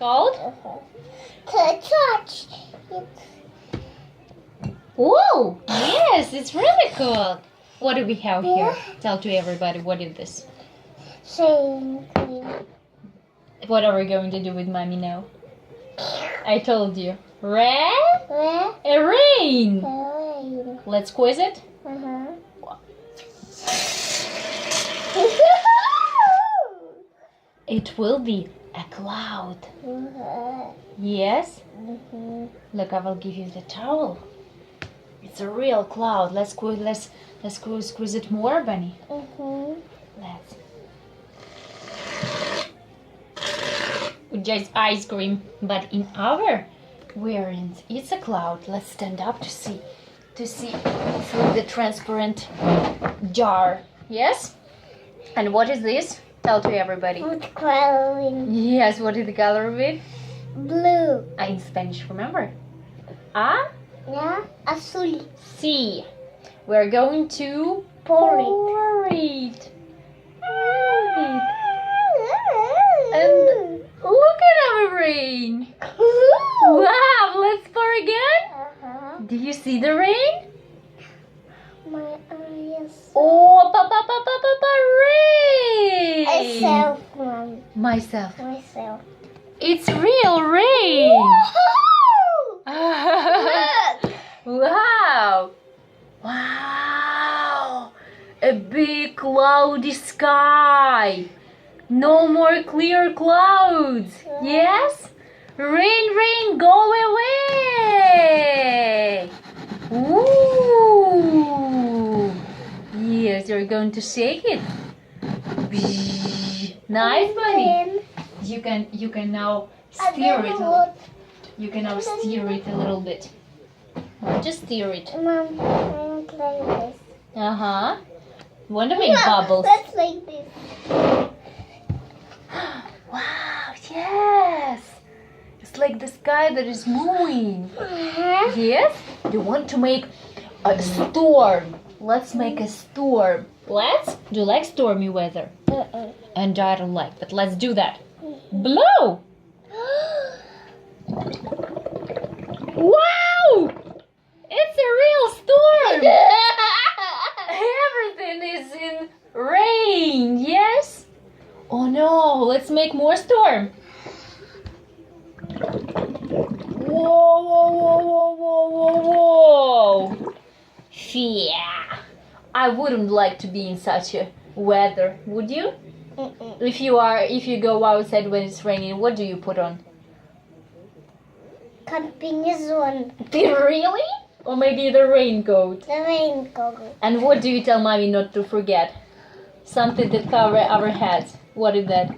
Cold? Touch. Oh, yes, it's really cold. What do we have here? Tell to everybody, what is this? Same. What are we going to do with mommy now? I told you. Red? A rain. Let's quiz it. It will be a cloud. Yes? Look, I will give you the towel. It's a real cloud. Let's squeeze it more, Bunny. Let's. Just ice cream, but in our wearing, it's a cloud. Let's stand up to see through the transparent jar. Yes? And what is this? Tell to everybody. What's coloring? Yes, what is the color of it? Blue. In Spanish, remember? Ah? Yeah. Azul. See. We're going to Pour it. And look at our rain. Wow, let's pour again. Do you see the rain? My eyes. Oh, papa, rain. Myself, Mom. Myself. Myself. It's real rain. Look. Wow. Wow. A big cloudy sky. No more clear clouds. Yes? Rain, go away. Ooh. Yes, you're going to shake it. Nice, Bunny. You can now steer it. You can now steer it a little bit. Just steer it. Mom, I want like this. Uh-huh. Want to make bubbles? Let's like this. Wow, yes. It's like the sky that is moving. Yes? You want to make a storm. Let's make a storm. Let's? Do you like stormy weather? And I don't like, but let's do that. Blow! Wow! It's a real storm! Everything is in rain, yes? Oh no, let's make more storm. Whoa. Yeah. I wouldn't like to be in such a weather, would you? If you go outside when it's raining, what do you put on? Combination. Really? Or maybe the raincoat? The raincoat. And what do you tell mommy not to forget? Something that cover our heads. What is that?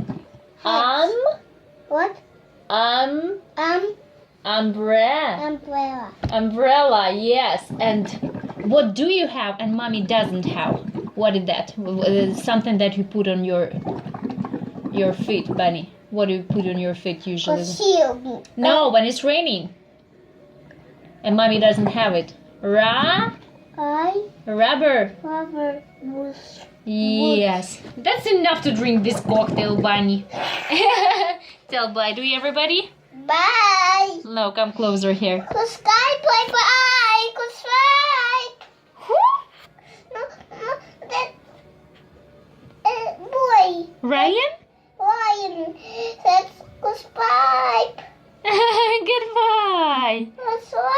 What? Umbrella. Umbrella. Umbrella, yes. And what do you have and mommy doesn't have? What is that? Something that you put on your feet, Bunny. What do you put on your feet usually? Shield. No, when it's raining. And mommy doesn't have it. Rubber. Rubber. Bush. Yes. That's enough to drink this cocktail, Bunny. Tell bye to everybody. Bye. No, come closer here. Subscribe. Bye. Subscribe. No, that boy. Ryan? That's subscribe. Goodbye. Subscribe.